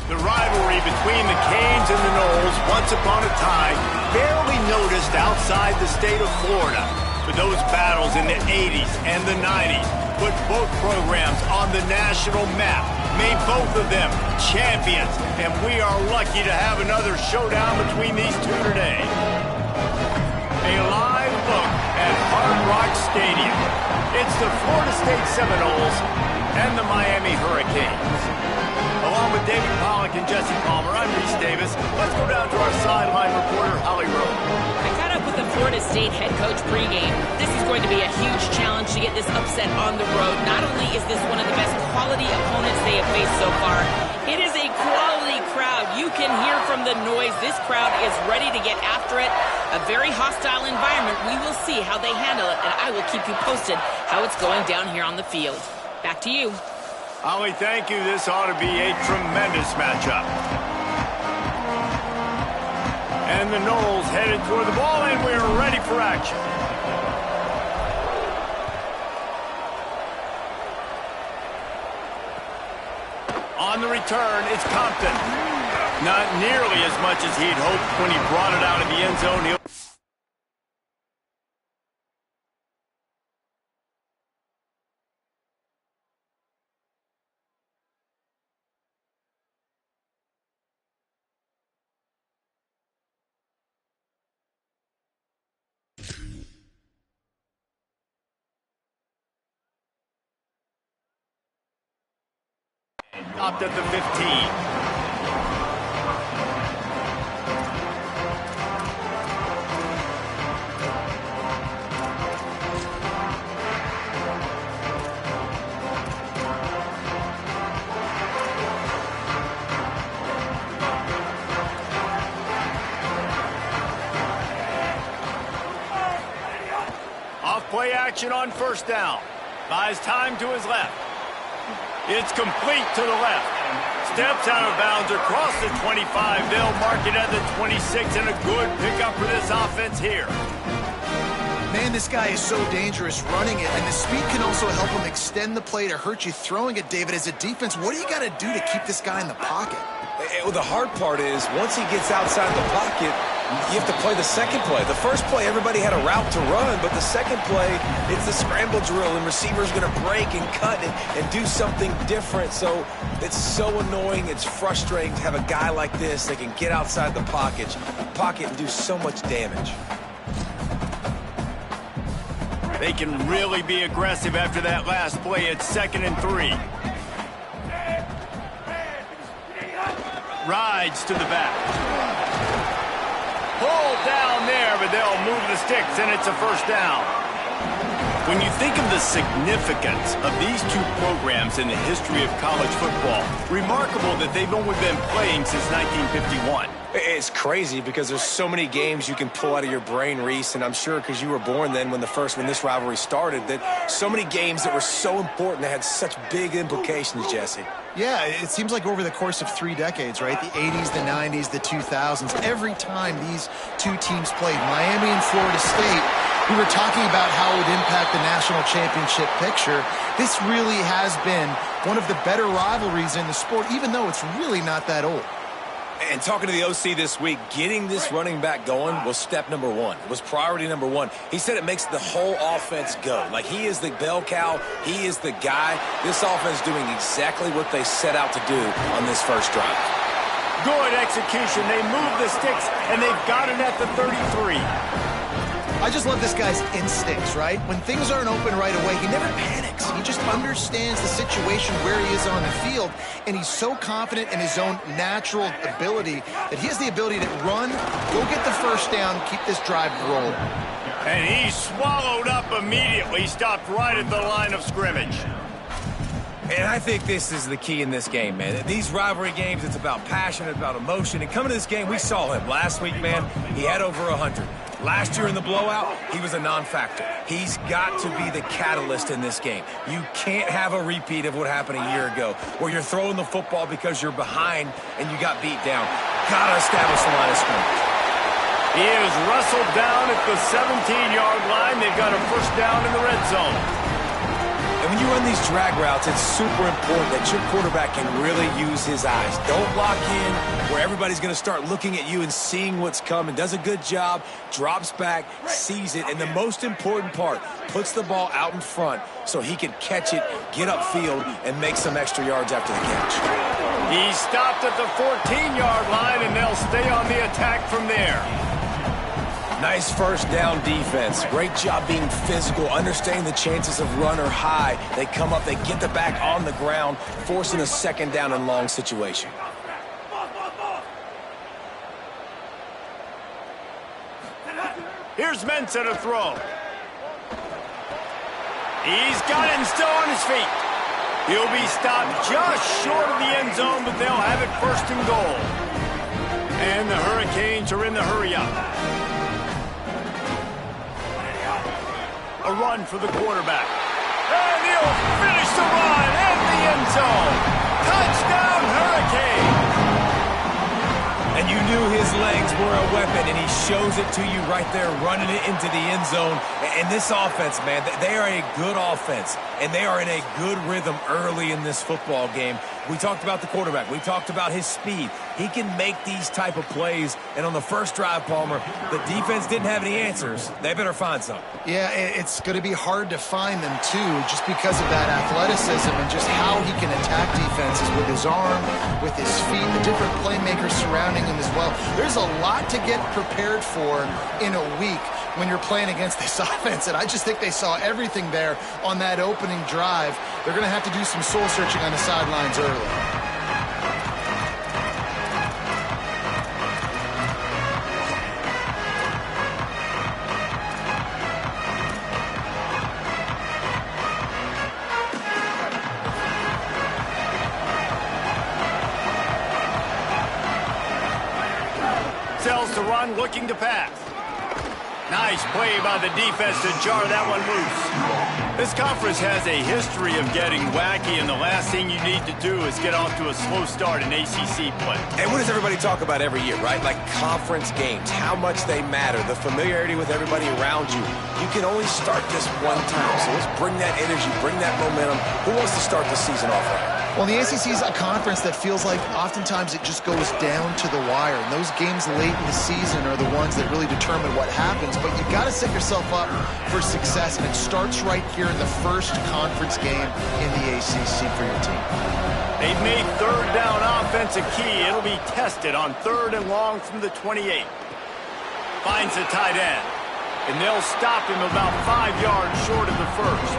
The rivalry between the Canes and the Noles, once upon a time, barely noticed outside the state of Florida. But those battles in the 80s and the 90s put both programs on the national map, made both of them champions, and we are lucky to have another showdown between these two today. A live look at Hard Rock Stadium. It's the Florida State Seminoles and the Miami Hurricanes. Along with David Pollack and Jesse Palmer, I'm Reese Davis. Let's go down to our sideline reporter, Holly Rowe. I caught up with the Florida State head coach pregame. This is going to be a huge challenge to get this upset on the road. Not only is this one of the best quality opponents they have faced so far, it is a quality crowd. You can hear from the noise. This crowd is ready to get after it. A very hostile environment. We will see how they handle it, and I will keep you posted how it's going down here on the field. Back to you. Holly, thank you. This ought to be a tremendous matchup. And the Noles headed toward the ball, and we're ready for action. On the return, it's Compton. Not nearly as much as he'd hoped when he brought it out of the end zone. Stopped at the 15. Off-play action on first down. Buys time to his left. It's complete to the left. Steps out of bounds across the 25. They'll mark it at the 26, and a good pickup for this offense here. Man, this guy is so dangerous running it, and the speed can also help him extend the play to hurt you throwing it, David. As a defense, what do you got to do to keep this guy in the pocket? Well, the hard part is once he gets outside the pocket, you have to play the second play. The first play, everybody had a route to run, but the second play, it's the scramble drill, and receivers going to break and cut and do something different. So it's so annoying. It's frustrating to have a guy like this that can get outside the pocket and do so much damage. They can really be aggressive after that last play. It's 2nd and 3. Rides to the back. Pulled down there, but they'll move the sticks, and it's a first down. When you think of the significance of these two programs in the history of college football, remarkable that they've only been playing since 1951. It's crazy because there's so many games you can pull out of your brain, Reese, and I'm sure because you were born then when this rivalry started, that so many games that were so important that had such big implications, Jesse. Yeah, it seems like over the course of 3 decades, right? The 80s, the 90s, the 2000s, every time these two teams played, Miami and Florida State, we were talking about how it would impact the national championship picture. This really has been one of the better rivalries in the sport, even though it's really not that old. And talking to the OC this week, getting this running back going was step number one. It was priority number one. He said it makes the whole offense go. Like, he is the bell cow. He is the guy. This offense doing exactly what they set out to do on this first drive. Good execution. They move the sticks, and they've got it at the 33. I just love this guy's instincts, right? When things aren't open right away, he never panics. He just understands the situation where he is on the field, and he's so confident in his own natural ability that he has the ability to run, go get the first down, keep this drive rolling. And he swallowed up immediately, stopped right at the line of scrimmage. And I think this is the key in this game, man. These rivalry games, it's about passion, it's about emotion. And coming to this game, we saw him last week, man. He had over 100. Last year in the blowout, he was a non-factor. He's got to be the catalyst in this game. You can't have a repeat of what happened a year ago, where you're throwing the football because you're behind and you got beat down. Got to establish the line of scrimmage. He is wrestled down at the 17-yard line. They've got a first down in the red zone. And when you run these drag routes, it's super important that your quarterback can really use his eyes. Don't lock in where everybody's going to start looking at you and seeing what's coming. Does a good job, drops back, sees it, and the most important part, puts the ball out in front so he can catch it, get upfield, and make some extra yards after the catch. He stopped at the 14-yard line, and they'll stay on the attack from there. Nice first down defense. Great job being physical, understanding the chances of run are high. They come up, they get the back on the ground, forcing a second down and long situation. Here's Mensah to throw. He's got it and still on his feet. He'll be stopped just short of the end zone, but they'll have it first and goal. And the Hurricanes are in the hurry-up. A run for the quarterback. And he'll finish the run at the end zone. Touchdown, Hurricane! And you knew his legs were a weapon, and he shows it to you right there, running it into the end zone. And this offense, man, they are a good offense, and they are in a good rhythm early in this football game. We talked about the quarterback. We talked about his speed. He can make these type of plays, and on the first drive, Palmer, the defense didn't have any answers. They better find something. Yeah, it's going to be hard to find them, too, just because of that athleticism and just how he can attack defenses with his arm, with his feet, the different playmakers surrounding him as well. There's a lot to get prepared for in a week when you're playing against this offense, and I just think they saw everything there on that opening drive. They're going to have to do some soul-searching on the sidelines early. Sells to run, looking to pass. Nice play by the defense to jar that one loose. This conference has a history of getting wacky, and the last thing you need to do is get off to a slow start in ACC play. And what does everybody talk about every year, right? Like conference games, how much they matter, the familiarity with everybody around you. You can only start this one time, so let's bring that energy, bring that momentum. Who wants to start the season off right? Well, the ACC is a conference that feels like oftentimes it just goes down to the wire. And those games late in the season are the ones that really determine what happens. But you got to set yourself up for success, and it starts right here in the first conference game in the ACC for your team. They've made third down offense a key. It'll be tested on 3rd and long from the 28. Finds the tight end, and they'll stop him about 5 yards short of the first.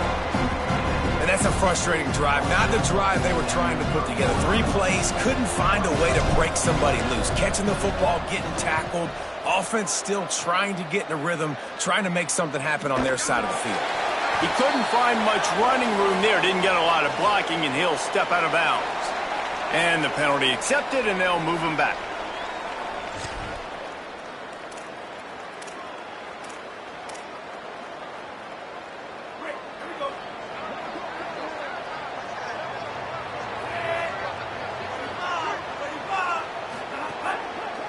And that's a frustrating drive. Not the drive they were trying to put together. 3 plays, couldn't find a way to break somebody loose. Catching the football, getting tackled. Offense still trying to get in a rhythm, trying to make something happen on their side of the field. He couldn't find much running room there. Didn't get a lot of blocking, and he'll step out of bounds. And the penalty accepted, and they'll move him back.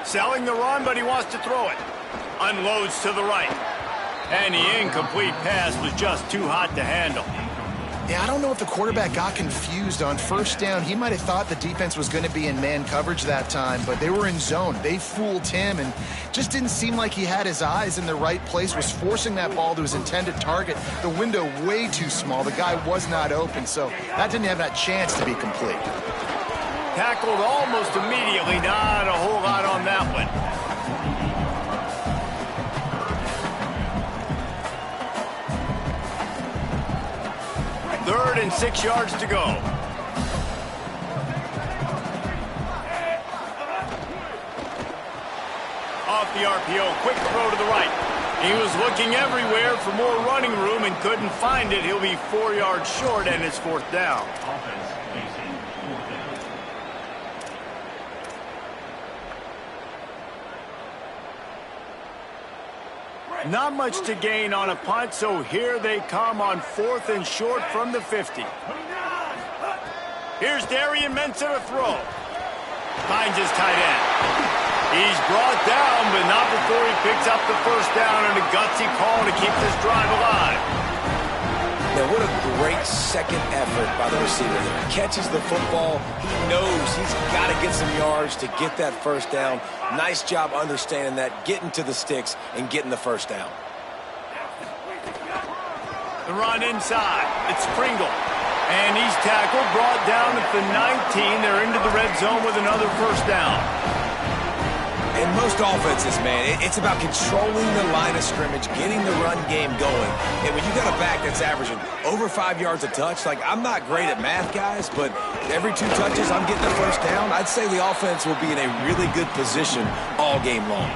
Selling the run, but he wants to throw it. Unloads to the right. And the incomplete pass was just too hot to handle. Yeah, I don't know if the quarterback got confused on first down. He might have thought the defense was going to be in man coverage that time, but they were in zone. They fooled him, and just didn't seem like he had his eyes in the right place, was forcing that ball to his intended target. The window way too small. The guy was not open, so that didn't have that chance to be complete. Tackled almost immediately. Not a whole lot on that one. Third and 6 yards to go. Off the RPO, quick throw to the right. He was looking everywhere for more running room and couldn't find it. He'll be 4 yards short, and it's 4th down. Not much to gain on a punt, so here they come on 4th and short from the 50. Here's Darian Mensah to throw. Finds his tight end. He's brought down, but not before he picks up the first down, and a gutsy call to keep this drive alive. Man, what a great second effort by the receiver there. Catches the football. He knows he's got to get some yards to get that first down. Nice job understanding that, getting to the sticks and getting the first down. The run inside. It's Pringle. And he's tackled, brought down at the 19. They're into the red zone with another first down. In most offenses, man, it's about controlling the line of scrimmage, getting the run game going. And when you got a back that's averaging over 5 yards a touch, like, I'm not great at math, guys, but every 2 touches I'm getting the first down, I'd say the offense will be in a really good position all game long.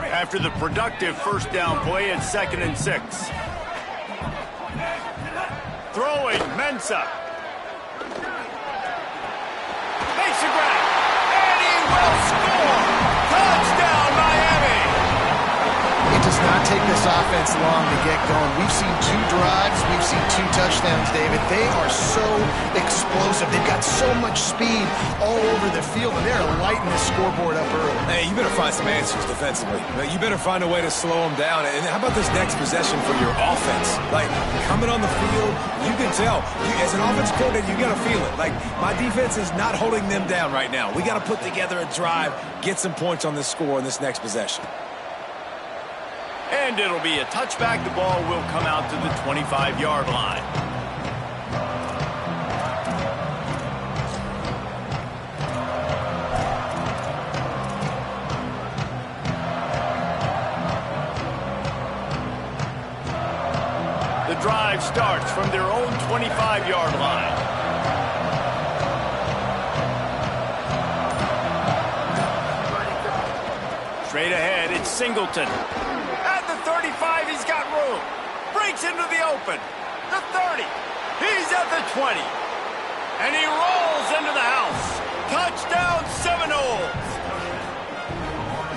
After the productive first down play, it's 2nd and 6. Throwing, Mensah. Makes a grab, and he will score! Touchdown, Miami! It does not take this offense long to get going. We've seen 2 drives. We've seen 2 touchdowns, David. They are so explosive. They've got so much speed all over the field, and they're lighting the scoreboard up early. Hey, you better find some answers defensively. You better find a way to slow them down. And how about this next possession for your offense? Like, coming on the field, you can tell. As an offense coordinator, you got to feel it. Like, my defense is not holding them down right now. We got to put together a drive, get some points on this score in this next possession. And it'll be a touchback. The ball will come out to the 25-yard line. The drive starts from their own 25-yard line. Straight ahead, it's Singleton. At the 35, he's got room. Breaks into the open. The 30. He's at the 20. And he rolls into the house. Touchdown, Seminoles.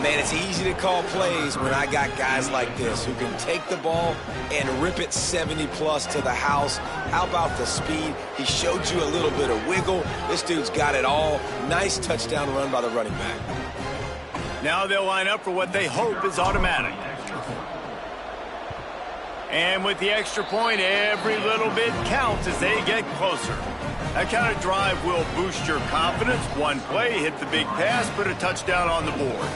Man, it's easy to call plays when I got guys like this who can take the ball and rip it 70-plus to the house. How about the speed? He showed you a little bit of wiggle. This dude's got it all. Nice touchdown run by the running back. Now they'll line up for what they hope is automatic. And with the extra point, every little bit counts as they get closer. That kind of drive will boost your confidence. One play, hit the big pass, put a touchdown on the board.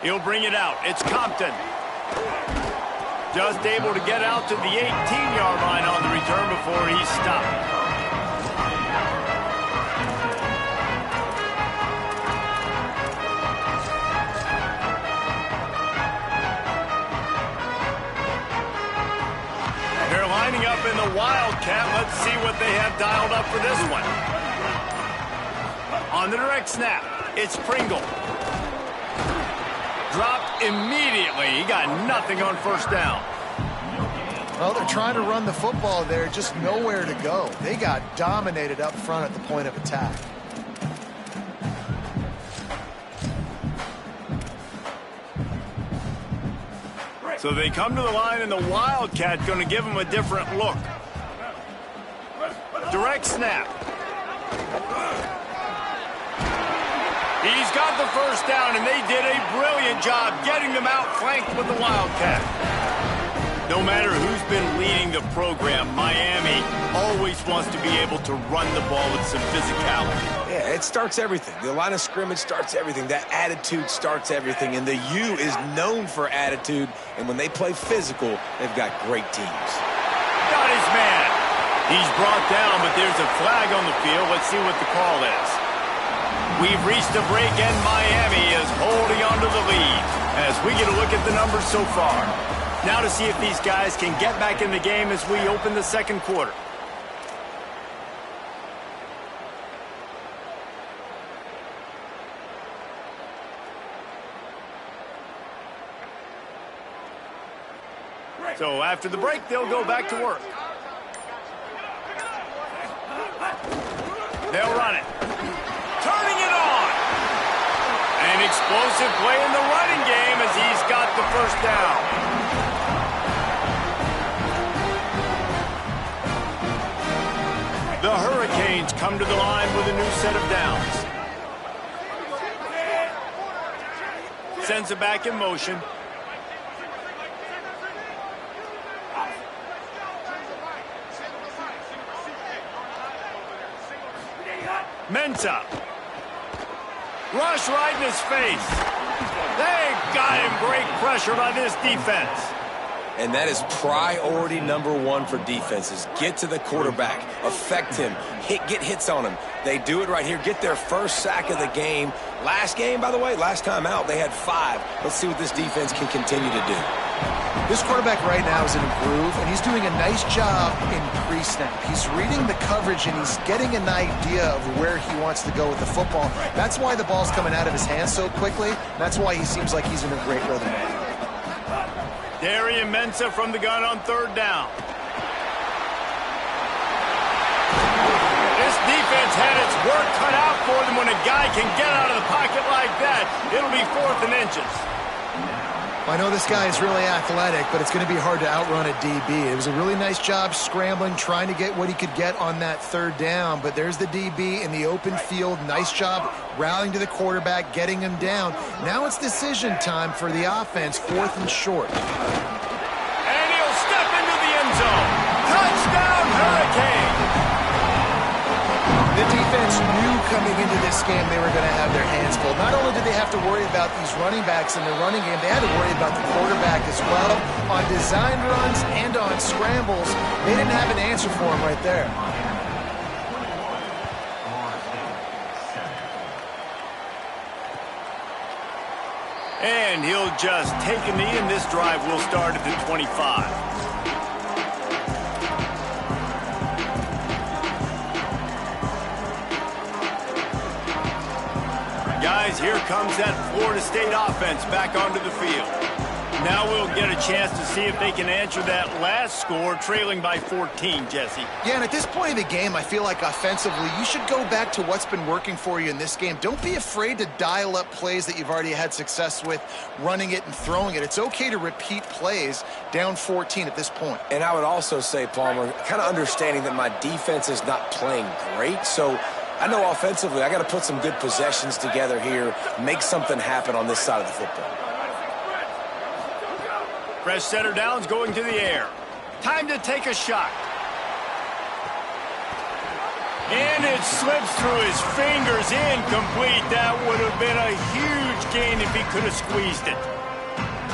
He'll bring it out. It's Compton. Just able to get out to the 18-yard line on the return before he's stopped. They're lining up in the Wildcat. Let's see what they have dialed up for this one. On the direct snap, it's Pringle. Dropped immediately. He got nothing on first down. Well, they're trying to run the football there, just nowhere to go. They got dominated up front at the point of attack. So they come to the line, and the Wildcat going to give them a different look. Direct snap. He's got the first down, and they did a brilliant job getting them out flanked with the Wildcat. No matter who's been leading the program, Miami always wants to be able to run the ball with some physicality. Yeah, it starts everything. The line of scrimmage starts everything. That attitude starts everything. And the U is known for attitude. And when they play physical, they've got great teams. Got his man. He's brought down, but there's a flag on the field. Let's see what the call is. We've reached a break, and Miami is holding on to the lead as we get a look at the numbers so far. Now to see if these guys can get back in the game as we open the second quarter. So after the break, they'll go back to work. They'll run it. Turning it on. An explosive play in the running game as he's got the first down. The Hurricanes come to the line with a new set of downs. Sends it back in motion. Mensah. Rush right in his face. They got him. Great pressure by this defense. And that is priority number one for defenses. Get to the quarterback. Affect him. Get hits on him. They do it right here. Get their first sack of the game. Last game, by the way, last time out, they had 5. Let's see what this defense can continue to do. This quarterback right now is in a groove, and he's doing a nice job in pre-snap. He's reading the coverage, and he's getting an idea of where he wants to go with the football. That's why the ball's coming out of his hands so quickly. That's why he seems like he's in a great rhythm. Darian Mensah from the gun on 3rd down. This defense had its work cut out for them when a guy can get out of the pocket like that. It'll be 4th and inches. I know this guy is really athletic, but it's going to be hard to outrun a DB. It was a really nice job scrambling, trying to get what he could get on that 3rd down, but there's the DB in the open field. Nice job rallying to the quarterback, getting him down. Now it's decision time for the offense, 4th and short. And he'll step into the end zone. Touchdown, Hurricane! The defense knew coming into this game they were going to have their hands full. Not only did they have to worry about these running backs in the running game, they had to worry about the quarterback as well. On designed runs and on scrambles, they didn't have an answer for him right there. And he'll just take a knee, and this drive will start at the 25. Guys, here comes that Florida State offense back onto the field. Now we'll get a chance to see if they can answer that last score, trailing by 14, Jesse. Yeah, and at this point in the game, I feel like offensively, you should go back to what's been working for you in this game. Don't be afraid to dial up plays that you've already had success with, running it and throwing it. It's okay to repeat plays down 14 at this point. And I would also say, Palmer, kind of understanding that my defense is not playing great, so I know offensively I got to put some good possessions together here, make something happen on this side of the football. Fresh center downs going to the air. Time to take a shot. And it slips through his fingers, incomplete. That would have been a huge gain if he could have squeezed it.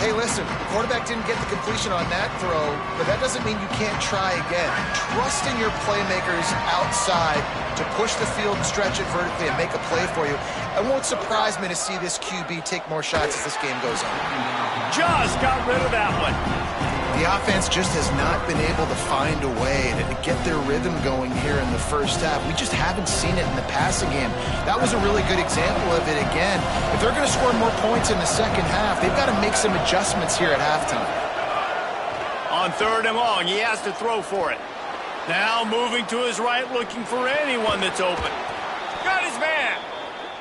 Hey, listen, the quarterback didn't get the completion on that throw, but that doesn't mean you can't try again. Trust in your playmakers outside to push the field and stretch it vertically and make a play for you. It won't surprise me to see this QB take more shots as this game goes on. Just got rid of that one. The offense just has not been able to find a way to get their rhythm going here in the first half. We just haven't seen it in the passing game. That was a really good example of it again. If they're going to score more points in the second half, they've got to make some adjustments here at halftime. On 3rd and long, he has to throw for it. Now moving to his right, looking for anyone that's open. Got his man.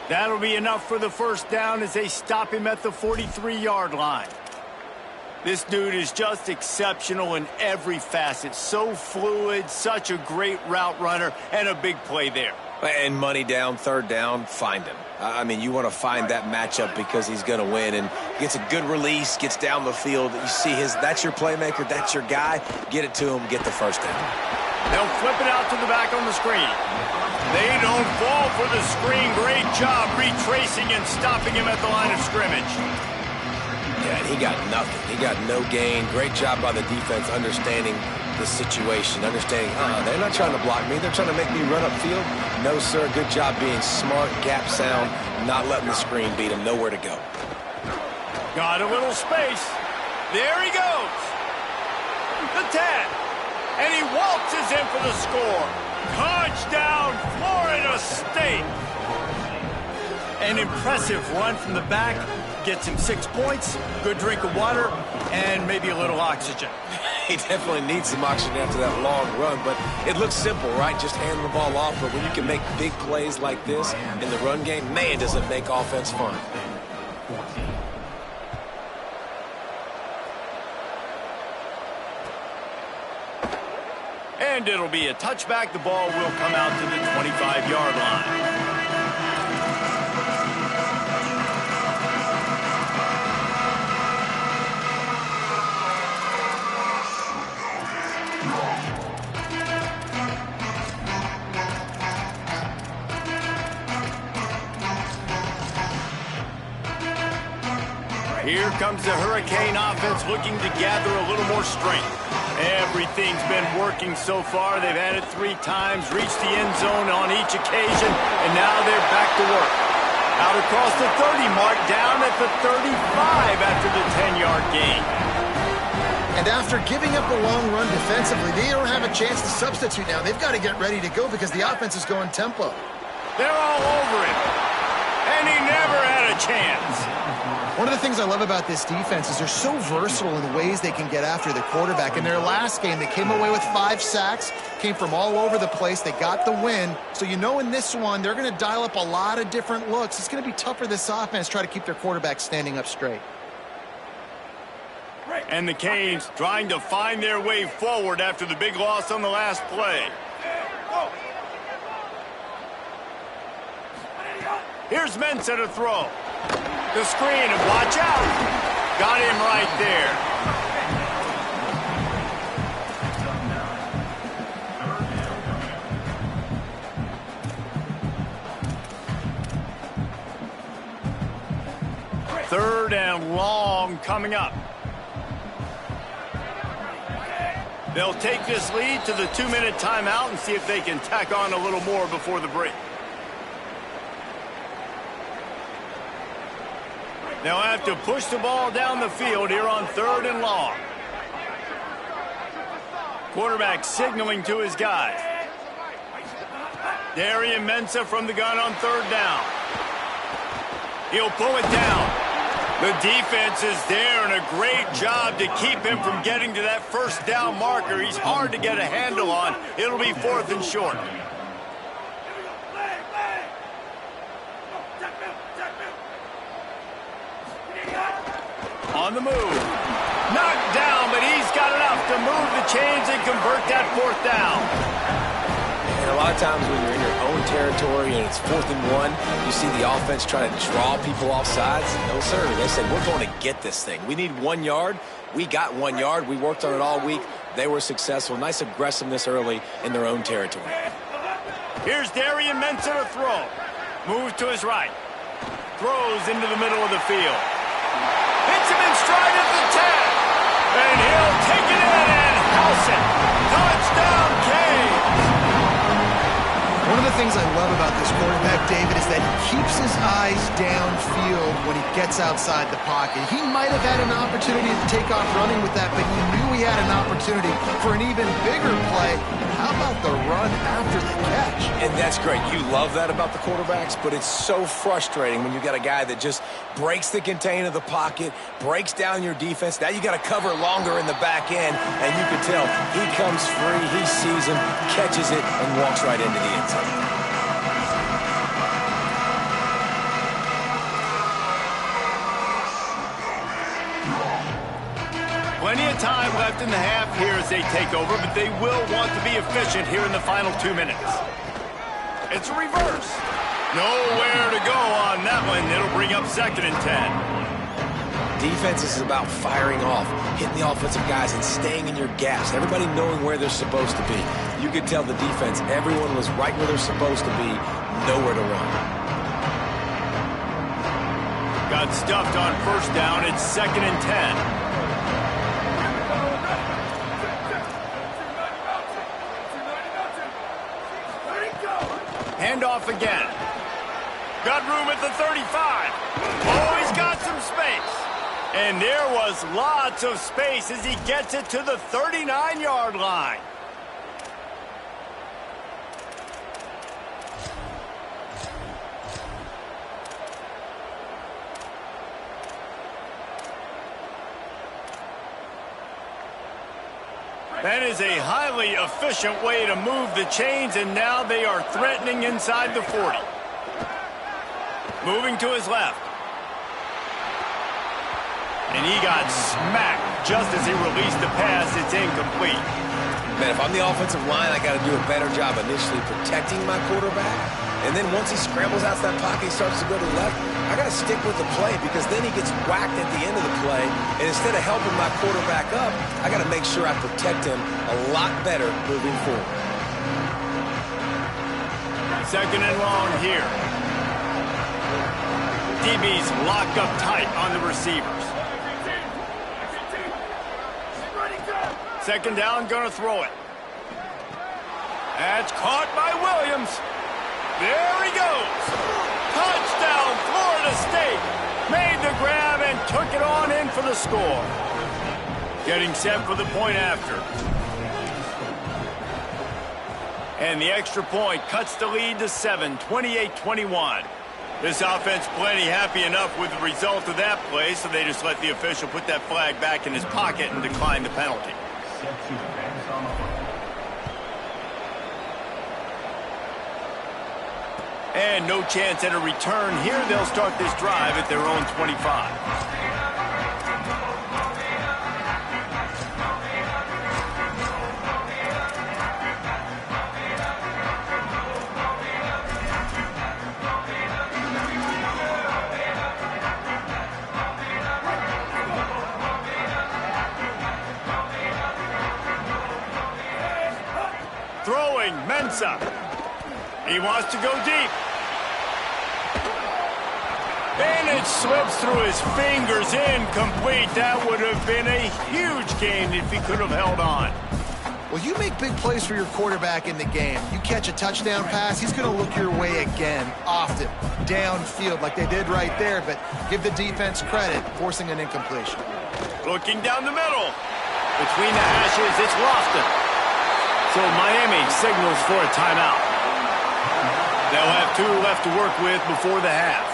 That'll be enough for the first down as they stop him at the 43-yard line. This dude is just exceptional in every facet. So fluid, such a great route runner, and a big play there. And money down, 3rd down, find him. I mean, you want to find that matchup because he's going to win, and gets a good release, gets down the field. You see that's your playmaker, that's your guy. Get it to him, get the first down. They'll flip it out to the back on the screen. They don't fall for the screen. Great job retracing and stopping him at the line of scrimmage. Yeah, and he got nothing. He got no gain. Great job by the defense understanding the situation, understanding, they're not trying to block me. They're trying to make me run upfield. No, sir. Good job being smart, gap sound, not letting the screen beat him. Nowhere to go. Got a little space. There he goes. The 10. And he waltzes in for the score. Touchdown, Florida State. An impressive run from the back. Gets him 6 points, good drink of water, and maybe a little oxygen. He definitely needs some oxygen after that long run, but it looks simple, right? Just hand the ball off, but when you can make big plays like this in the run game, man, does it make offense fun. And it'll be a touchback. The ball will come out to the 25-yard line. Here comes the Hurricane offense looking to gather a little more strength. Everything's been working so far. They've had it 3 times, reached the end zone on each occasion, and now they're back to work. Out across the 30 mark, down at the 35 after the 10-yard gain. And after giving up a long run defensively, they don't have a chance to substitute now. They've got to get ready to go because the offense is going tempo. They're all over him, and he never had a chance. One of the things I love about this defense is they're so versatile in the ways they can get after the quarterback. In their last game, they came away with 5 sacks, came from all over the place. They got the win. So you know in this one, they're going to dial up a lot of different looks. It's going to be tough for this offense to try to keep their quarterback standing up straight. And the Canes trying to find their way forward after the big loss on the last play. Here's Mensah to throw. The screen, and watch out. Got him right there. Third and long coming up. They'll take this lead to the 2-minute timeout and see if they can tack on a little more before the break. They'll have to push the ball down the field here on 3rd and long. Quarterback signaling to his guys. Darian Mensah from the gun on 3rd down. He'll pull it down. The defense is there, and a great job to keep him from getting to that 1st down marker. He's hard to get a handle on. It'll be 4th and short. On the move. Knocked down, but he's got enough to move the chains and convert that 4th down. And a lot of times when you're in your own territory and it's 4th and 1, you see the offense try to draw people off sides. No, sir. They said, we're going to get this thing. We need 1 yard. We got 1 yard. We worked on it all week. They were successful. Nice aggressiveness early in their own territory. Here's Darian Mensah to throw. Moves to his right. Throws into the middle of the field. Hits him in stride at the 10. And he'll take it in and house it. Touchdown, Canes. One of the things I love about this quarterback, David, is that he keeps his eyes downfield when he gets outside the pocket. He might have had an opportunity to take off running with that, but he knew he had an opportunity for an even bigger play. How about the run after the catch? And that's great. You love that about the quarterbacks, but it's so frustrating when you got a guy that just breaks the contain of the pocket, breaks down your defense. Now you got to cover longer in the back end, and you can tell he comes free, he sees him, catches it, and walks right into the end zone. Plenty of time left in the half here as they take over, but they will want to be efficient here in the final 2 minutes. It's a reverse. Nowhere to go on that one. It'll bring up 2nd and 10. Defense is about firing off, hitting the offensive guys and staying in your gaps. Everybody knowing where they're supposed to be. You could tell the defense, everyone was right where they're supposed to be, nowhere to run. Got stuffed on 1st down. It's 2nd and 10. Handoff again. Got room at the 35. Oh, he's got some space. And there was lots of space as he gets it to the 39-yard line. That is a highly efficient way to move the chains, and now they are threatening inside the 40. Moving to his left. And he got smacked just as he released the pass. It's incomplete. Man, if I'm the offensive line, I got to do a better job initially protecting my quarterback. And then once he scrambles out to that pocket, he starts to go to the left, I got to stick with the play because then he gets whacked at the end of the play. And instead of helping my quarterback up, I got to make sure I protect him a lot better moving forward. Second and long here. DB's locked up tight on the receivers. Second down, gonna throw it. That's caught by Williams. There he goes. Touchdown, Florida State. Made the grab and took it on in for the score. Getting set for the point after. And the extra point cuts the lead to 7, 28-21. This offense plenty happy enough with the result of that play, so they just let the official put that flag back in his pocket and decline the penalty. And no chance at a return here. They'll start this drive at their own 25. Throwing, Mensah. He wants to go deep. And it slips through his fingers, incomplete. That would have been a huge gain if he could have held on. Well, you make big plays for your quarterback in the game. You catch a touchdown pass, he's going to look your way again, often, downfield like they did right there, but give the defense credit, forcing an incompletion. Looking down the middle. Between the hashes, it's Lofton. So Miami signals for a timeout. They'll have 2 left to work with before the half.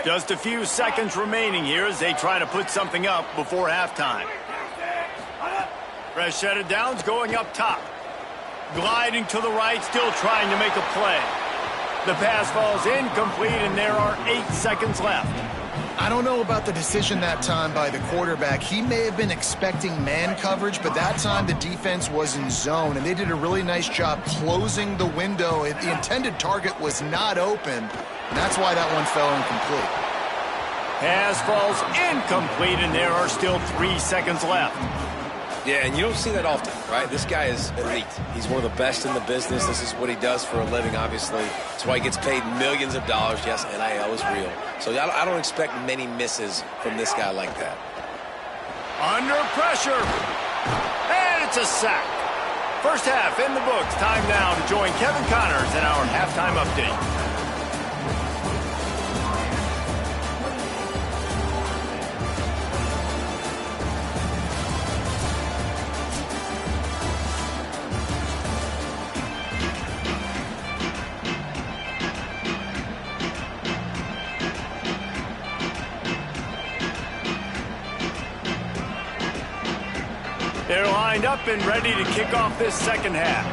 Just a few seconds remaining here as they try to put something up before halftime. Fresh set of downs going up top. Gliding to the right, still trying to make a play. The pass falls incomplete, and there are 8 seconds left. I don't know about the decision that time by the quarterback. He may have been expecting man coverage, but that time the defense was in zone, and they did a really nice job closing the window. The intended target was not open, and that's why that one fell incomplete. Pass falls incomplete, and there are still 3 seconds left. Yeah, and you don't see that often, right? This guy is elite. He's one of the best in the business. This is what he does for a living, obviously. That's why he gets paid millions of dollars. Yes, NIL is real. So I don't expect many misses from this guy like that. Under pressure. And it's a sack. First half in the books. Time now to join Kevin Connors in our halftime update. They're lined up and ready to kick off this second half.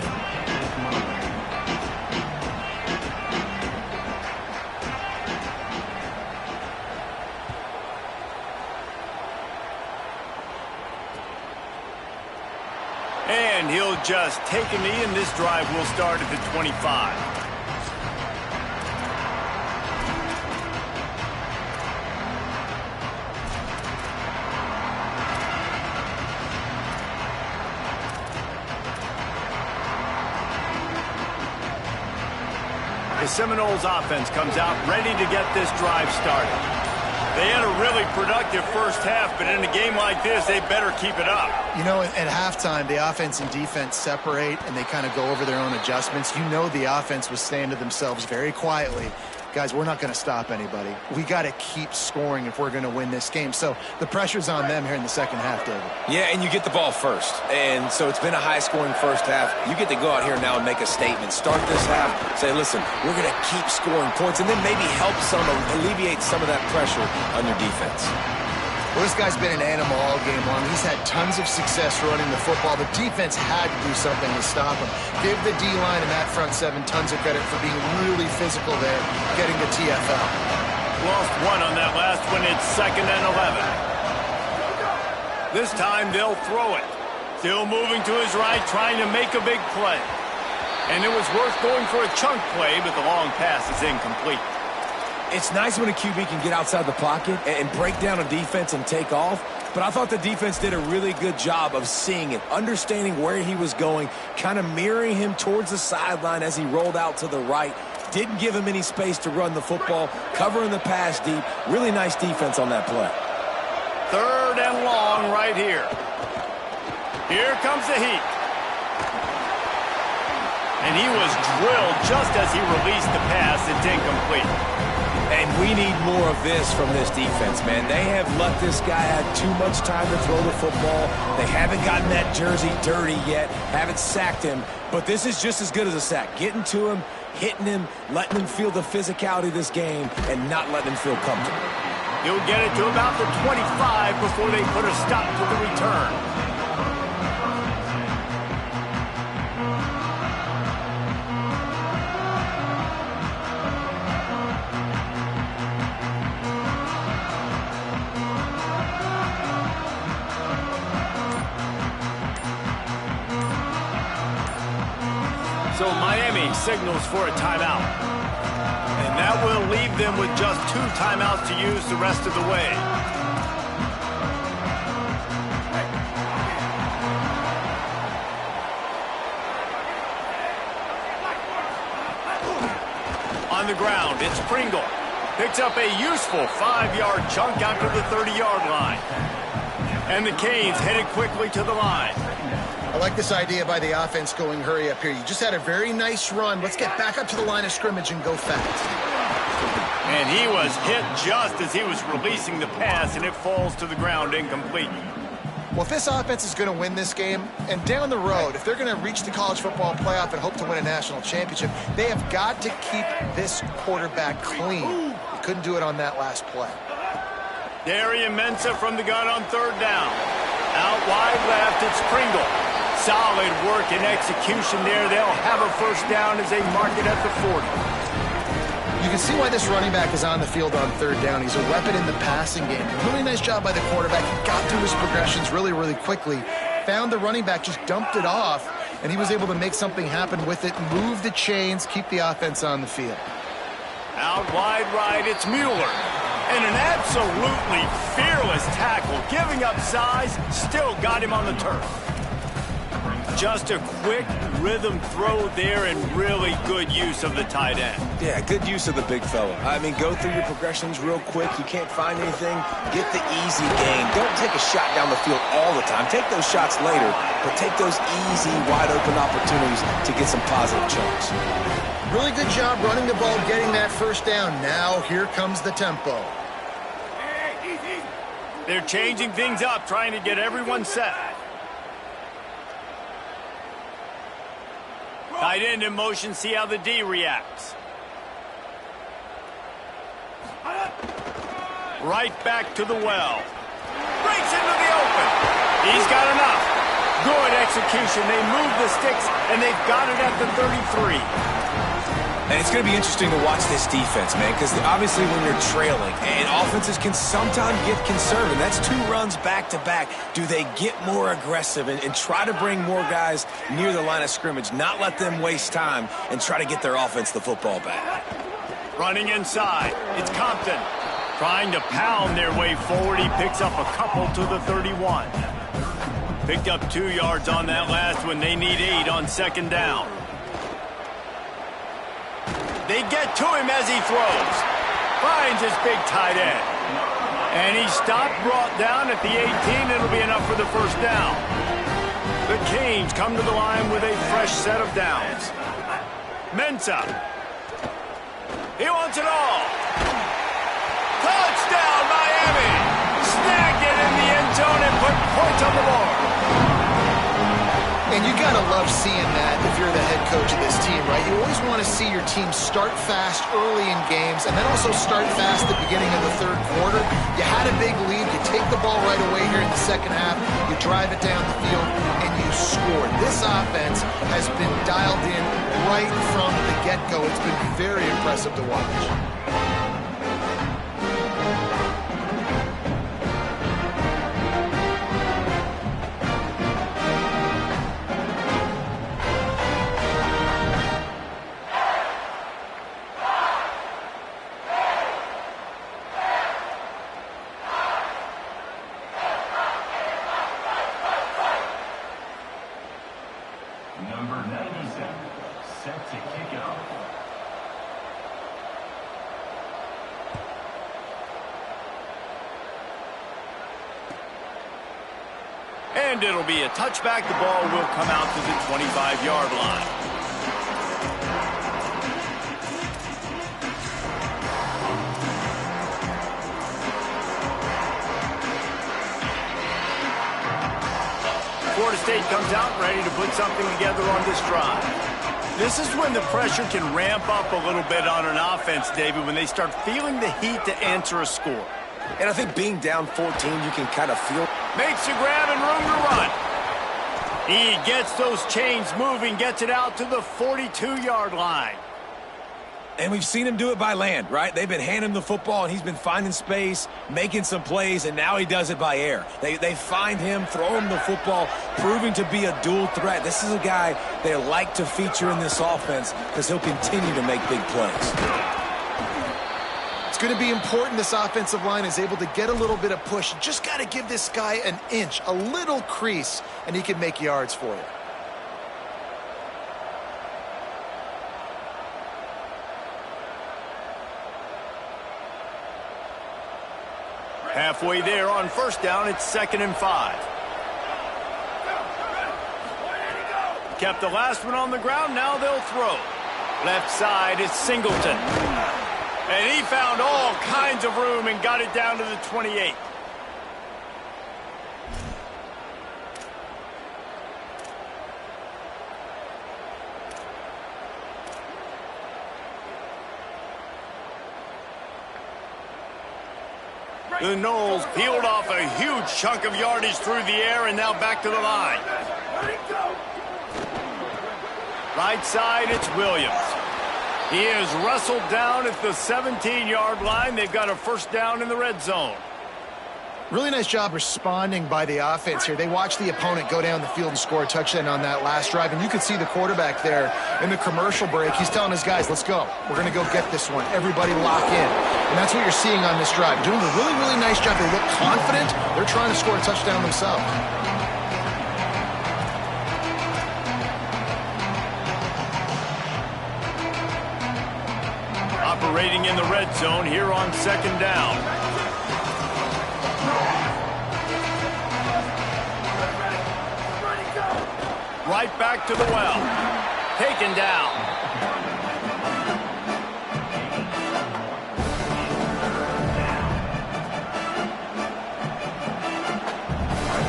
And he'll just take a knee, and this drive will start at the 25. The Seminoles offense comes out ready to get this drive started. They had a really productive first half, but in a game like this, they better keep it up. You know, at halftime, the offense and defense separate, and they kind of go over their own adjustments. You know the offense was saying to themselves very quietly, guys, we're not going to stop anybody. We got to keep scoring if we're going to win this game. So the pressure's on them here in the second half, David. Yeah, and you get the ball first. And so it's been a high-scoring first half. You get to go out here now and make a statement. Start this half, say, listen, we're going to keep scoring points, and then maybe help alleviate some of that pressure on your defense. Well, this guy's been an animal all game long. He's had tons of success running the football. The defense had to do something to stop him. Give the D-line and that front seven tons of credit for being really physical there, getting the TFL. Lost one on that last one. It's 2nd and 11. This time they'll throw it. Still moving to his right, trying to make a big play. And it was worth going for a chunk play, but the long pass is incomplete. It's nice when a QB can get outside the pocket and break down a defense and take off, but I thought the defense did a really good job of seeing it, understanding where he was going, kind of mirroring him towards the sideline as he rolled out to the right. Didn't give him any space to run the football, covering the pass deep. Really nice defense on that play. 3rd and long right here. Here comes the heat. And he was drilled just as he released the pass. It's incomplete. And we need more of this from this defense, man. They have let this guy have too much time to throw the football. They haven't gotten that jersey dirty yet, haven't sacked him. But this is just as good as a sack. Getting to him, hitting him, letting him feel the physicality of this game, and not letting him feel comfortable. He'll get it to about the 25 before they put a stop to the return. So Miami signals for a timeout. And that will leave them with just 2 timeouts to use the rest of the way. On the ground, it's Pringle. Picks up a useful 5-yard chunk out to the 30-yard line. And the Canes headed quickly to the line. I like this idea by the offense going hurry up here. You just had a very nice run. Let's get back up to the line of scrimmage and go fast. And he was hit just as he was releasing the pass, and it falls to the ground incomplete. Well, if this offense is going to win this game, and down the road, if they're going to reach the college football playoff and hope to win a national championship, they have got to keep this quarterback clean. He couldn't do it on that last play. Darian Mensah from the gun on 3rd down. Out wide left, it's Pringle. Solid work and execution there. They'll have a 1st down as they mark it at the 40. You can see why this running back is on the field on 3rd down. He's a weapon in the passing game. Really nice job by the quarterback. He got through his progressions really, really quickly. Found the running back, just dumped it off, and he was able to make something happen with it, move the chains, keep the offense on the field. Out wide right, it's Mueller. And an absolutely fearless tackle, giving up size, still got him on the turf. Just a quick rhythm throw there and really good use of the tight end. Yeah, good use of the big fella. I mean, go through your progressions real quick. You can't find anything, get the easy gain. Don't take a shot down the field all the time. Take those shots later, but take those easy, wide-open opportunities to get some positive chunks. Really good job running the ball, getting that 1st down. Now here comes the tempo. They're changing things up, trying to get everyone set. Tight end in motion, see how the D reacts. Right back to the well. Breaks into the open. He's got enough. Good execution. They move the sticks, and they've got it at the 33. And it's going to be interesting to watch this defense, man, because obviously when you're trailing, and offenses can sometimes get conservative. That's 2 runs back-to-back. Do they get more aggressive and try to bring more guys near the line of scrimmage, not let them waste time, and try to get their offense the football back? Running inside, it's Compton. Trying to pound their way forward. He picks up a couple to the 31. Picked up 2 yards on that last one. They need 8 on 2nd down. They get to him as he throws. Finds his big tight end. And he's stopped, brought down at the 18. It'll be enough for the 1st down. The Canes come to the line with a fresh set of downs. Mensah. He wants it all. Touchdown, Miami. Snagged it in the end zone and put points on the board. And you got to love seeing that if you're the head coach of this team, right? You always want to see your team start fast early in games and then also start fast at the beginning of the third quarter. You had a big lead. You take the ball right away here in the second half. You drive it down the field, and you score. This offense has been dialed in right from the get-go. It's been very impressive to watch. Number 97, set to kick off. And it'll be a touchback. The ball will come out to the 25-yard line. Florida State comes out ready to put something together on this drive. This is when the pressure can ramp up a little bit on an offense, David, when they start feeling the heat to answer a score. And I think being down 14, you can kind of feel. Makes a grab and room to run. He gets those chains moving, gets it out to the 42-yard line. And we've seen him do it by land, right? They've been handing him the football, and he's been finding space, making some plays, and now he does it by air. They find him, throw him the football, proving to be a dual threat. This is a guy they like to feature in this offense because he'll continue to make big plays. It's going to be important this offensive line is able to get a little bit of push. Just got to give this guy an inch, a little crease, and he can make yards for you. Halfway there on first down, it's 2nd and 5. Kept the last one on the ground, now they'll throw. Left side is Singleton. And he found all kinds of room and got it down to the 28. The Noles peeled off a huge chunk of yardage through the air and now back to the line. Right side, it's Williams. He is wrestled down at the 17-yard line. They've got a first down in the red zone. Really nice job responding by the offense here. They watched the opponent go down the field and score a touchdown on that last drive, and you could see the quarterback there in the commercial break. He's telling his guys, let's go. We're going to go get this one. Everybody lock in. And that's what you're seeing on this drive. Doing a really, really nice job. They look confident. They're trying to score a touchdown themselves. Operating in the red zone here on 2nd down. Right back to the well. Taken down.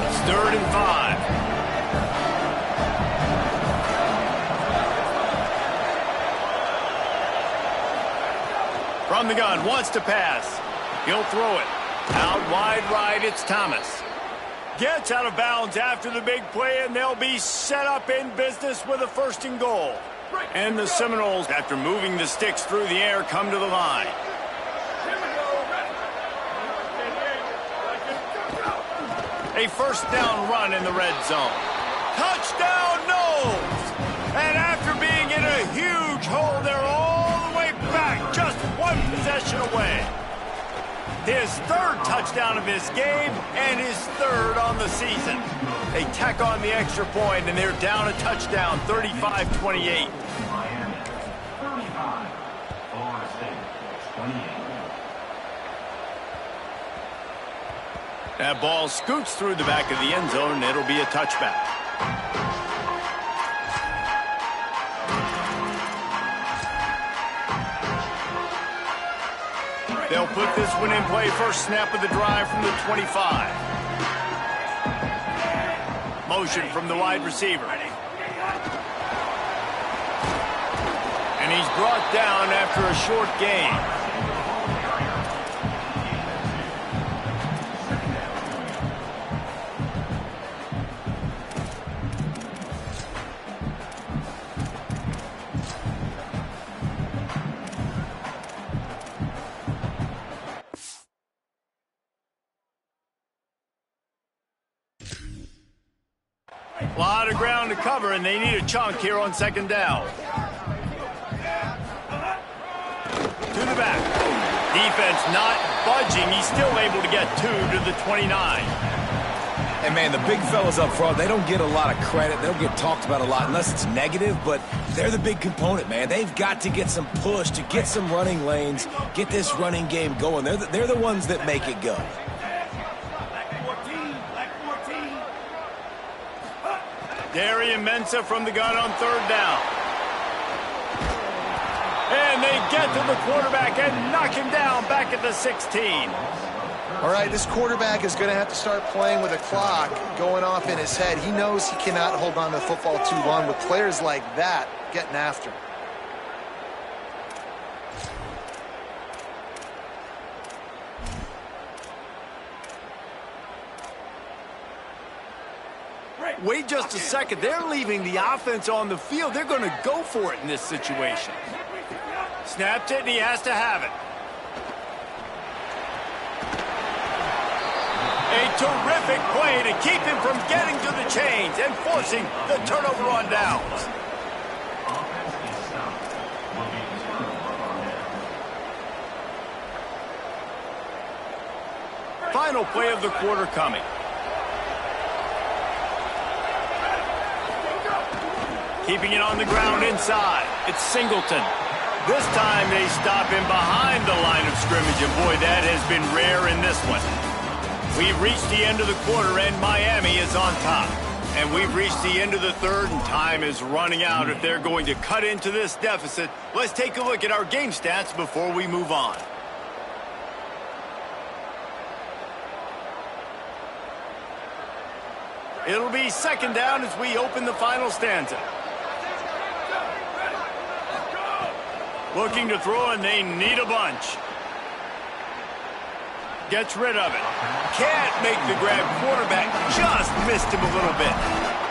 It's 3rd and 5. From the gun, wants to pass. He'll throw it. Out wide right, it's Thomas. Gets out of bounds after the big play, and they'll be set up in business with a 1st and goal. And the Seminoles, after moving the sticks through the air, come to the line. A first down run in the red zone. Touchdown, Noles! And after being in a huge hole, they're all the way back, just one possession away. His 3rd touchdown of his game and his 3rd on the season. They tack on the extra point, and they're down a touchdown, 35-28. Miami, 35. Florida State, 28. That ball scoots through the back of the end zone, and it'll be a touchback. They'll put this one in play. First snap of the drive from the 25. Motion from the wide receiver. And he's brought down after a short gain. A lot of ground to cover, and they need a chunk here on second down. To the back. Defense not budging. He's still able to get 2 to the 29. And, man, the big fellas up front, they don't get a lot of credit. They don't get talked about a lot unless it's negative, but they're the big component, man. They've got to get some push, to get some running lanes, get this running game going. They're the ones that make it go. Darian Mensah from the gun on third down. And they get to the quarterback and knock him down back at the 16. All right, this quarterback is going to have to start playing with a clock going off in his head. He knows he cannot hold on to the football too long with players like that getting after him. Wait just a second. They're leaving the offense on the field. They're going to go for it in this situation. Snapped it, and he has to have it. A terrific play to keep him from getting to the chains and forcing the turnover on downs. Final play of the quarter coming. Keeping it on the ground inside. It's Singleton. This time they stop him behind the line of scrimmage, and boy, that has been rare in this one. We've reached the end of the quarter, and Miami is on top. And we've reached the end of the third, and time is running out if they're going to cut into this deficit. Let's take a look at our game stats before we move on. It'll be second down as we open the final stanza. Looking to throw, and they need a bunch. Gets rid of it. Can't make the grab. Quarterback just missed him a little bit.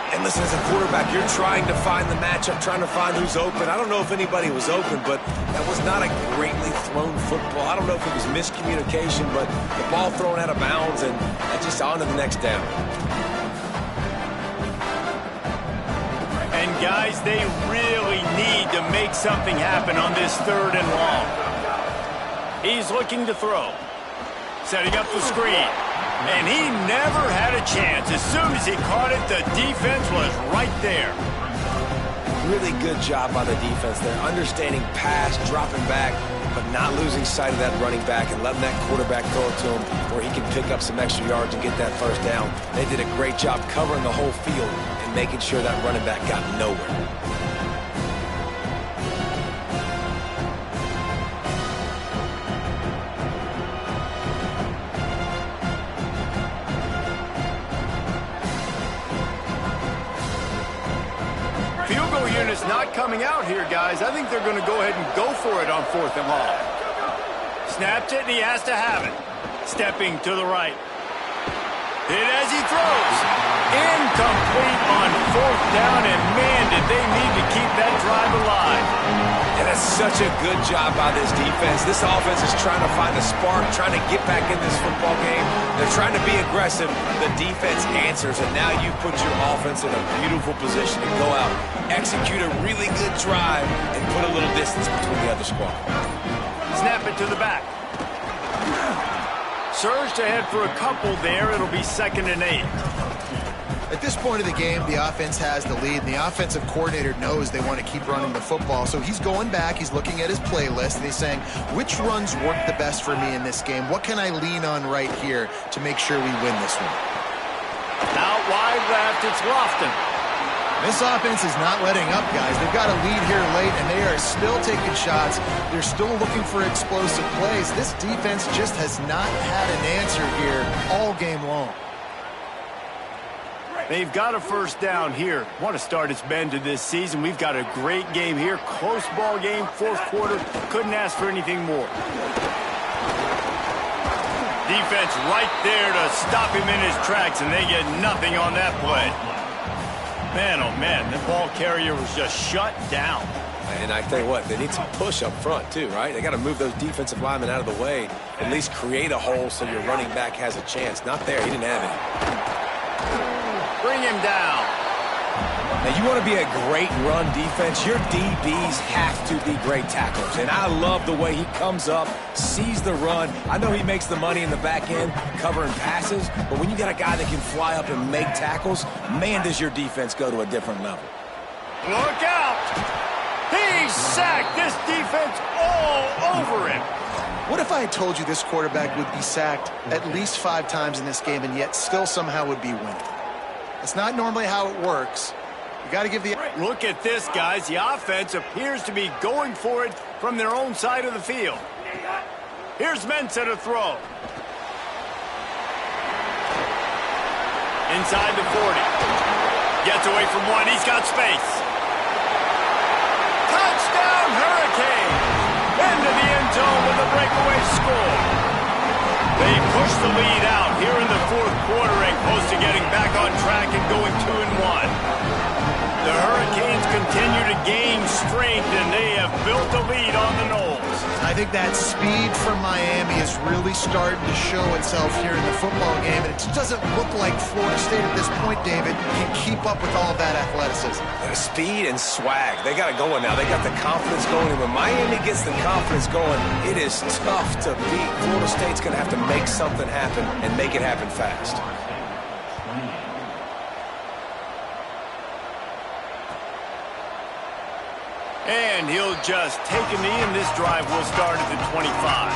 And listen, as a quarterback, you're trying to find the matchup, trying to find who's open. I don't know if anybody was open, but that was not a greatly thrown football. I don't know if it was miscommunication, but the ball thrown out of bounds, and just on to the next down. And guys, they really need to make something happen on this third and long. He's looking to throw. Setting up the screen. And he never had a chance. As soon as he caught it, the defense was right there. Really good job by the defense there. Understanding pass, dropping back, but not losing sight of that running back and letting that quarterback throw it to him where he can pick up some extra yards and get that first down. They did a great job covering the whole field and making sure that running back got nowhere. Unit's not coming out here, guys. I think they're going to go ahead and go for it on fourth and long. Snapped it, and he has to have it. Stepping to the right. Hit as he throws. Incomplete on fourth down, and man, did they need to keep that drive alive. And that's such a good job by this defense. This offense is trying to find a spark, trying to get back in this football game. They're trying to be aggressive. The defense answers, and now you put your offense in a beautiful position to go out, execute a really good drive, and put a little distance between the other squad. Snap it to the back. Surged ahead for a couple there. It'll be 2nd and 8. At this point of the game, the offense has the lead, and the offensive coordinator knows they want to keep running the football. So he's going back, he's looking at his playlist, and he's saying, which runs work the best for me in this game? What can I lean on right here to make sure we win this one? Out wide left, it's Lofton. This offense is not letting up, guys. They've got a lead here late, and they are still taking shots. They're still looking for explosive plays. This defense just has not had an answer here all game long. They've got a first down here. Want to start its bend to this season. We've got a great game here. Close ball game, fourth quarter. Couldn't ask for anything more. Defense right there to stop him in his tracks, and they get nothing on that play. Man, oh man, the ball carrier was just shut down. And I tell you what, they need some push up front too, right? They got to move those defensive linemen out of the way, at least create a hole so your running back has a chance. Not there, he didn't have it. Bring him down. Now, you want to be a great run defense, your DBs have to be great tacklers. And I love the way he comes up, sees the run. I know he makes the money in the back end covering passes, but when you got a guy that can fly up and make tackles, man, does your defense go to a different level. Look out! He's sacked! This defense all over him. What if I had told you this quarterback would be sacked at least 5 times in this game and yet still somehow would be winning? It's not normally how it works. You got to give the... Look at this, guys. The offense appears to be going for it from their own side of the field. Here's Mensah to throw. Inside the 40. Gets away from one. He's got space. Touchdown, Hurricane! Into the end zone with a breakaway score. They push the lead out here in the fourth quarter and close to getting back on track and going 2-1. The Hurricanes continue to gain strength, and they have built a lead on the Noles. I think that speed from Miami is really starting to show itself here in the football game, and it just doesn't look like Florida State at this point, David, can keep up with all that athleticism. Speed and swag. They got it going now. They got the confidence going. And when Miami gets the confidence going, it is tough to beat. Florida State's going to have to make something happen and make it happen fast. And he'll just take a knee, and this drive will start at the 25.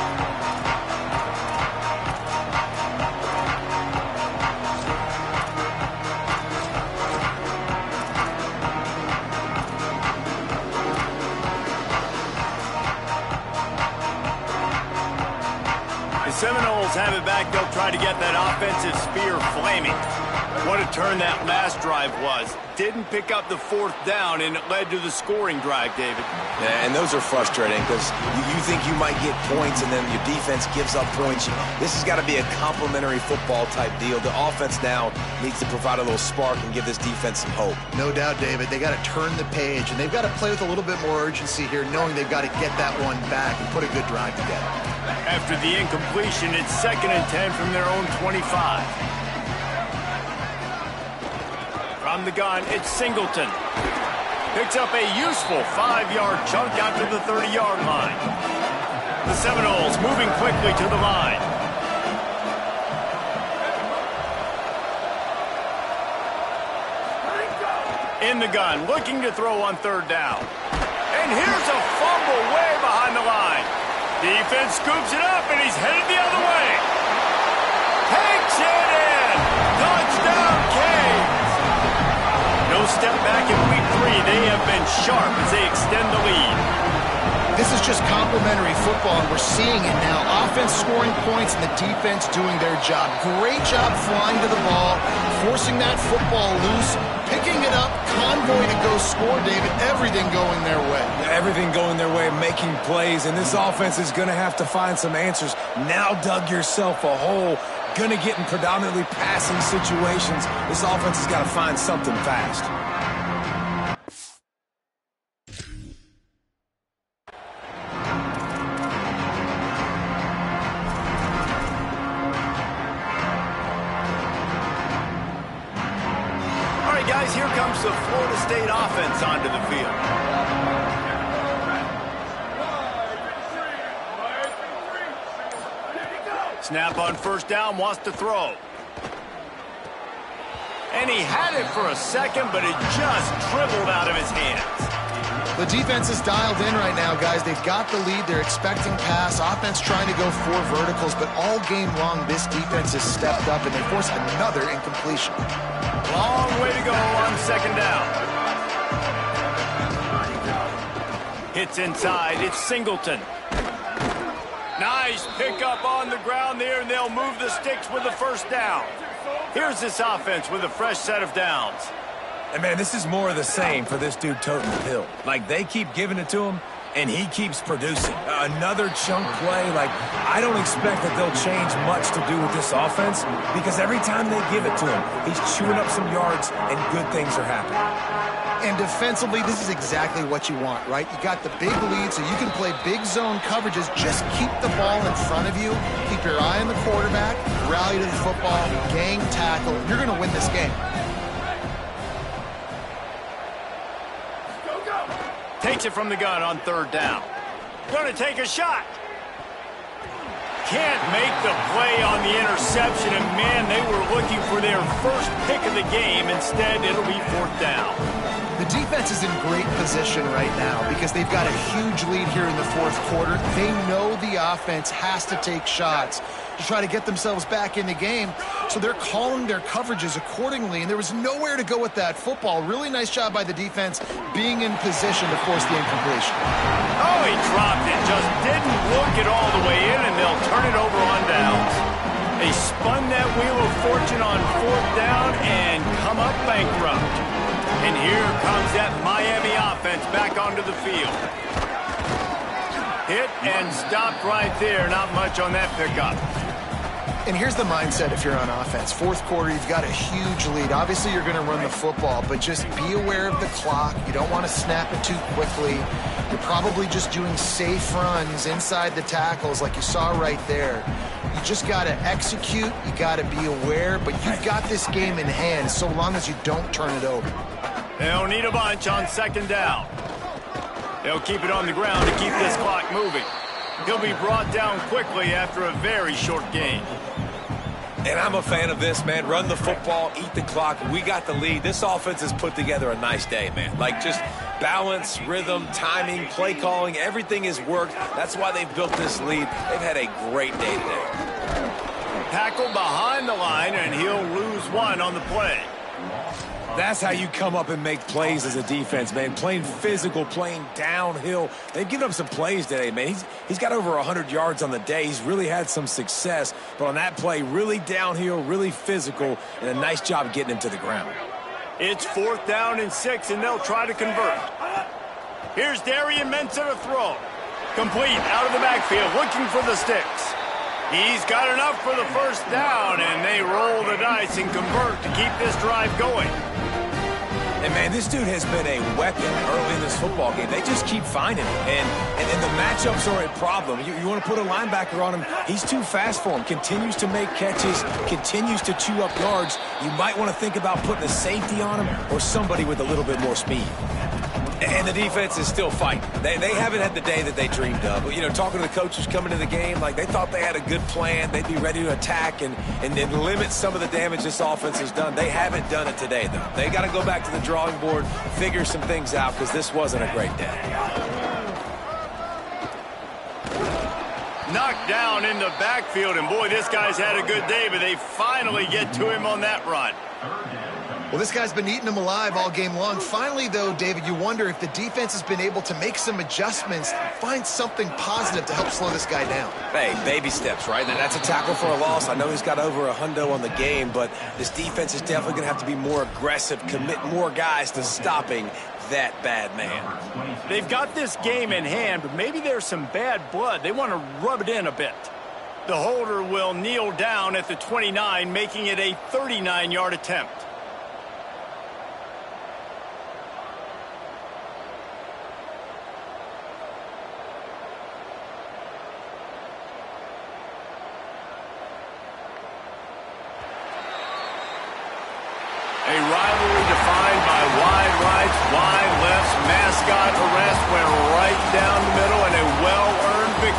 The Seminoles have it back. They'll try to get that offensive spear flaming. What a turn that last drive was. Didn't pick up the fourth down, and it led to the scoring drive, David. Yeah, and those are frustrating because you think you might get points, and then your defense gives up points. This has got to be a complementary football type deal. The offense now needs to provide a little spark and give this defense some hope. No doubt, David. They got to turn the page, and they've got to play with a little bit more urgency here, knowing they've got to get that one back and put a good drive together. After the incompletion, it's 2nd and 10 from their own 25. From the gun, it's Singleton. Picks up a useful 5-yard chunk out to the 30-yard line. The Seminoles moving quickly to the line. In the gun, looking to throw on 3rd down. And here's a fumble way behind the line. Defense scoops it up, and he's headed the other way. Takes it in. Touchdown, Canes. No step back in week 3. They have been sharp as they extend the lead. This is just complimentary football, and we're seeing it now. Offense scoring points and the defense doing their job. Great job flying to the ball, forcing that football loose, picking it up, convoy to go score, David. Everything going their way. Everything going their way, making plays, and this offense is going to have to find some answers. Now dug yourself a hole. Going to get in predominantly passing situations. This offense has got to find something fast. All right, guys, here comes the Florida State offense onto the field. Snap on 1st down, wants to throw. And he had it for a second, but it just dribbled out of his hands. The defense is dialed in right now, guys. They've got the lead. They're expecting pass. Offense trying to go 4 verticals, but all game long, this defense has stepped up, and they force another incompletion. Long way to go on 2nd down. Hits inside. It's Singleton. Nice pickup on the ground there, and they'll move the sticks with the 1st down. Here's this offense with a fresh set of downs. And, man, this is more of the same for this dude toting the pill. Like, they keep giving it to him, and he keeps producing. Another chunk play. Like, I don't expect that they'll change much to do with this offense because every time they give it to him, he's chewing up some yards, and good things are happening. And defensively, this is exactly what you want, right? You got the big lead, so you can play big zone coverages. Just keep the ball in front of you. Keep your eye on the quarterback. Rally to the football. Gang tackle. You're going to win this game. Takes it from the gun on third down. Going to take a shot. Can't make the play on the interception, and man, they were looking for their first pick of the game. Instead, it'll be fourth down. The defense is in great position right now because they've got a huge lead here in the fourth quarter. They know the offense has to take shots to try to get themselves back in the game, so they're calling their coverages accordingly, and there was nowhere to go with that football. Really nice job by the defense being in position to force the incompletion. Oh, he dropped it. Just didn't look it all the way in, and they'll turn it over on downs. They spun that wheel of fortune on fourth down and come up bankrupt. And here comes that Miami offense back onto the field. Hit and stopped right there. Not much on that pickup. And here's the mindset if you're on offense. Fourth quarter, you've got a huge lead. Obviously, you're going to run the football, but just be aware of the clock. You don't want to snap it too quickly. You're probably just doing safe runs inside the tackles like you saw right there. You just got to execute. You got to be aware, but you've got this game in hand so long as you don't turn it over. They'll need a bunch on second down. They'll keep it on the ground to keep this clock moving. He'll be brought down quickly after a very short game. And I'm a fan of this, man. Run the football, eat the clock. We got the lead. This offense has put together a nice day, man. Like, just balance, rhythm, timing, play calling, everything has worked. That's why they've built this lead. They've had a great day today. Tackled behind the line, and he'll lose one on the play. That's how you come up and make plays as a defense, man. Playing physical, playing downhill. They've given up some plays today, man. He's got over 100 yards on the day. He's really had some success. But on that play, really downhill, really physical, and a nice job getting him to the ground. It's fourth down and 6, and they'll try to convert. Here's Darian Mensah to throw. Complete out of the backfield, looking for the sticks. He's got enough for the first down, and they roll the dice and convert to keep this drive going. And, man, this dude has been a weapon early in this football game. They just keep finding him. And the matchups are a problem. You want to put a linebacker on him, he's too fast for him. Continues to make catches, continues to chew up yards. You might want to think about putting a safety on him or somebody with a little bit more speed. And the defense is still fighting. They haven't had the day that they dreamed of. You know, talking to the coaches coming to the game, like they thought they had a good plan. They'd be ready to attack and limit some of the damage this offense has done. They haven't done it today, though. They got to go back to the drawing board, figure some things out, because this wasn't a great day. Knocked down in the backfield, and boy, this guy's had a good day, but they finally get to him on that run. Well, this guy's been eating them alive all game long. Finally, though, David, you wonder if the defense has been able to make some adjustments, find something positive to help slow this guy down. Hey, baby steps, right? That's a tackle for a loss. I know he's got over $100 on the game, but this defense is definitely going to have to be more aggressive, commit more guys to stopping that bad man. They've got this game in hand, but maybe there's some bad blood. They want to rub it in a bit. The holder will kneel down at the 29, making it a 39-yard attempt. A rivalry defined by wide rights, wide lefts, mascot arrest went right down the